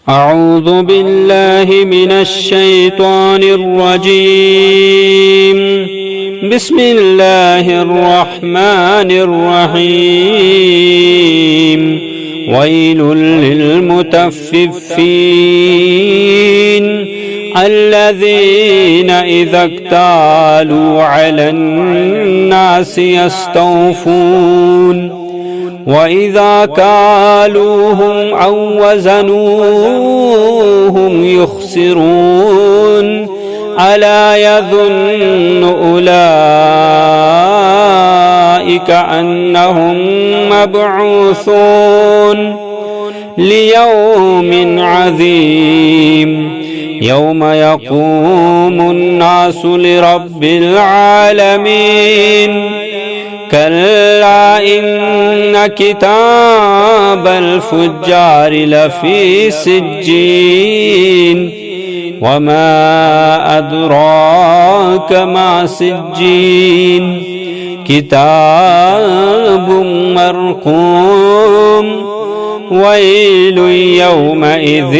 أعوذ بالله من الشيطان الرجيم. بسم الله الرحمن الرحيم. ويل للمطففين الذين إذا اكتالوا على الناس يستوفون وإذا كالوهم أو وزنوهم يخسرون ألا يظن أولئك أنهم مبعوثون ليوم عظيم يوم يقوم الناس لرب العالمين. كلا إن كتاب الفجار لفي سجين وما أدراك ما سجين كتاب مرقوم. ويل يومئذ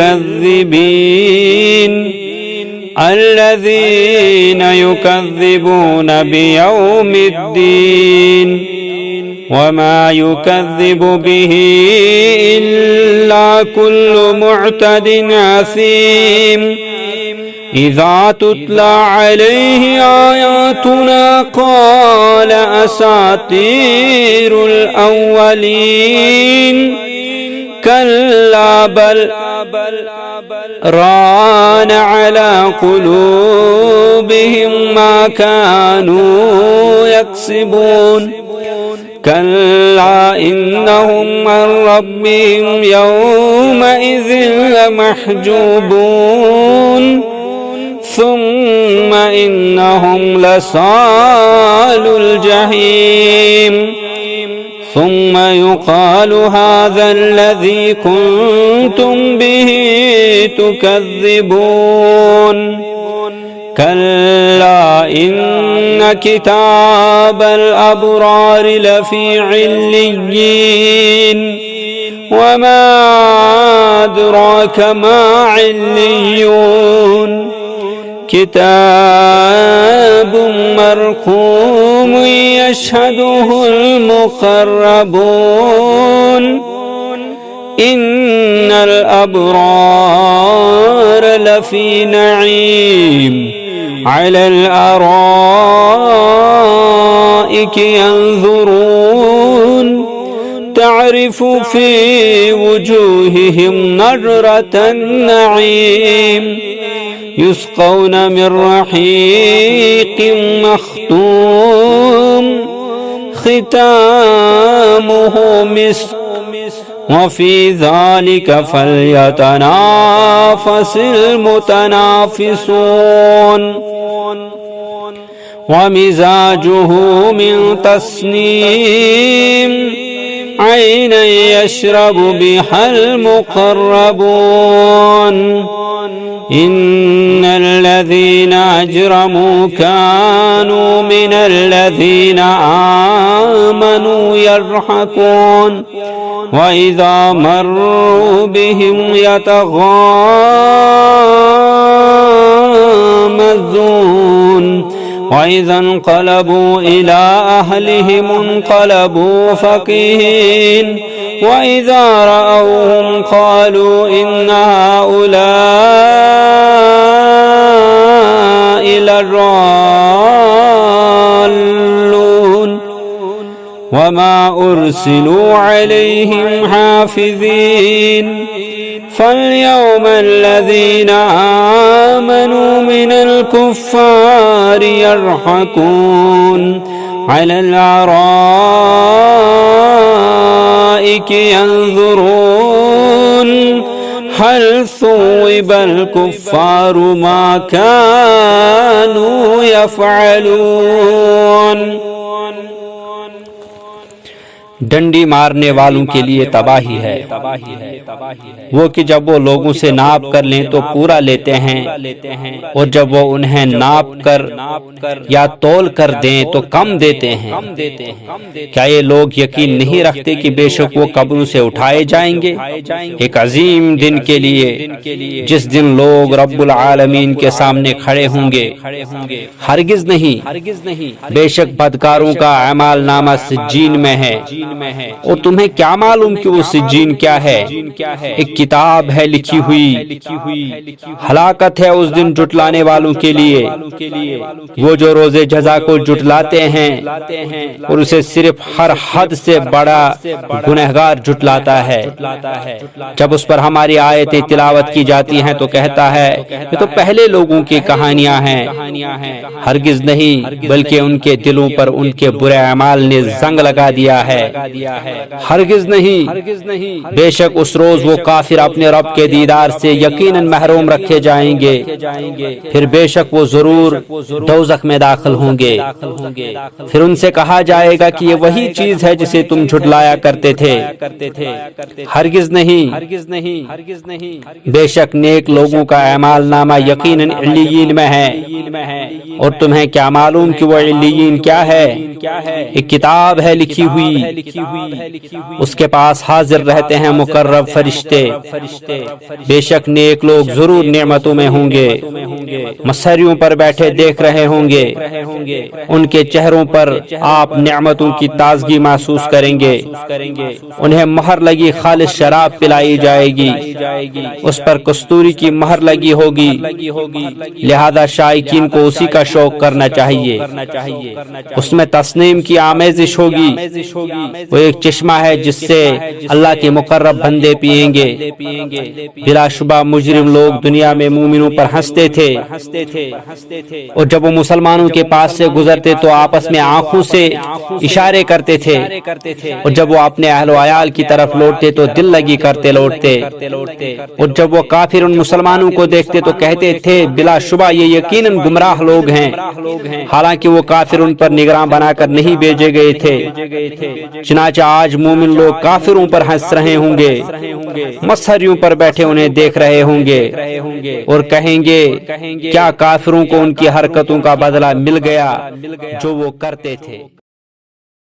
للمكذبين الذين يكذبون بيوم الدين وما يكذب به إلا كل معتد أثيم. إذا تتلى عليه آياتنا قال أساطير الأولين كلا بل ران على قلوبهم ما كانوا يكسبون. كلا إنهم عن ربهم يومئذ لمحجوبون ثم إنهم لصال الجحيم ثم يقال هذا الذي كنتم به تكذبون. كلا إن كتاب الأبرار لفي عليين وما أدراك ما عليون كتاب مرقوم يشهده المقربون. إن الأبرار لفي نعيم على الأرائك ينظرون تعرف في وجوههم نضرة النعيم يسقون من رحيق مختوم ختامه مسك وفي ذلك فليتنافس المتنافسون. ومزاجه من تسنيم عينا يشرب بها المقربون. إن الذين أجرموا كانوا من الذين آمنوا يضحكون وإذا مروا بهم يتغامزون وإذا انقلبوا إلى أهلهم انقلبوا فكهين وإذا رأوهم قالوا إن هؤلاء لضالون وما أرسلوا عليهم حافظين. فاليوم الذين آمنوا من الكفار يضحكون على الأرائك ينظرون هل ثوب الكفار ما كانوا يفعلون. ڈنڈی مارنے والوں کے لیے تباہی ہے۔ وہ کہ جب وہ لوگوں سے ناپ کر لیں تو پورا لیتے ہیں، اور جب وہ انہیں ناپ کر یا تول کر دیں تو کم دیتے ہیں۔ کیا یہ لوگ یقین نہیں رکھتے کہ بے شک وہ قبروں سے اٹھائے جائیں گے ایک عظیم دن کے لیے، جس دن لوگ رب العالمین کے سامنے کھڑے ہوں گے؟ ہرگز نہیں، بے شک بدکاروں کا اعمال نامہ سجین میں ہے، اور تمہیں کیا معلوم کہ وہ سجین کیا ہے؟ ایک کتاب ہے لکھی ہوئی۔ ہلاکت ہے اس دن جھٹلانے والوں کے لیے، وہ جو روز جزا کو جھٹلاتے ہیں اور اسے صرف ہر حد سے بڑا گنہگار جھٹلاتا ہے۔ جب اس پر ہماری آیتیں تلاوت کی جاتی ہیں تو کہتا ہے یہ تو پہلے لوگوں کی کہانیاں ہیں۔ ہرگز نہیں، بلکہ ان کے دلوں پر ان کے برے اعمال نے زنگ لگا دیا ہے۔ ہرگز نہیں، بے شک اس روز وہ کافر اپنے رب کے دیدار سے یقیناً محروم رکھے جائیں گے، پھر بے شک وہ ضرور دوزخ میں داخل ہوں گے۔ پھر ان سے کہا جائے گا کہ یہ وہی چیز ہے جسے تم جھٹلایا کرتے تھے۔ ہرگز نہیں، بے شک نیک لوگوں کا اعمال نامہ یقیناً علیین میں ہے، اور تمہیں کیا معلوم کہ وہ علیین کیا ہے؟ ایک کتاب ہے لکھی ہوئی، اس کے پاس حاضر رہتے ہیں مقرب فرشتے۔ بے شک نیک لوگ ضرور نعمتوں میں ہوں گے، مسریوں پر بیٹھے دیکھ رہے ہوں گے، ان کے چہروں پر آپ نعمتوں کی تازگی محسوس کریں گے۔ انہیں مہر لگی خالص شراب پلائی جائے گی، اس پر کستوری کی مہر لگی ہوگی، لہذا شائقین کو اسی کا شوق کرنا چاہیے۔ اس میں تسنیم کی آمیزش ہوگی، وہ ایک چشمہ ہے جس سے اللہ کے مقرب بندے پیئیں گے۔ بلا شبہ مجرم لوگ دنیا میں مومنوں پر ہنستے تھے، اور جب وہ مسلمانوں کے پاس سے گزرتے تو آپس میں آنکھوں سے اشارے کرتے تھے، اور جب وہ اپنے اہل و عیال کی طرف لوٹتے تو دل لگی کرتے لوٹتے، اور جب وہ کافر ان مسلمانوں کو دیکھتے تو کہتے تھے بلا شبہ یہ یقیناً گمراہ لوگ ہیں، حالانکہ وہ کافر ان پر نگراں بنا کر نہیں بھیجے گئے تھے۔ چنانچہ آج مومن لوگ کافروں پر ہنس رہے ہوں گے، مسحریوں پر بیٹھے انہیں دیکھ رہے ہوں گے، اور کہیں گے کیا کافروں کو ان کی حرکتوں کا بدلہ مل گیا جو وہ کرتے تھے۔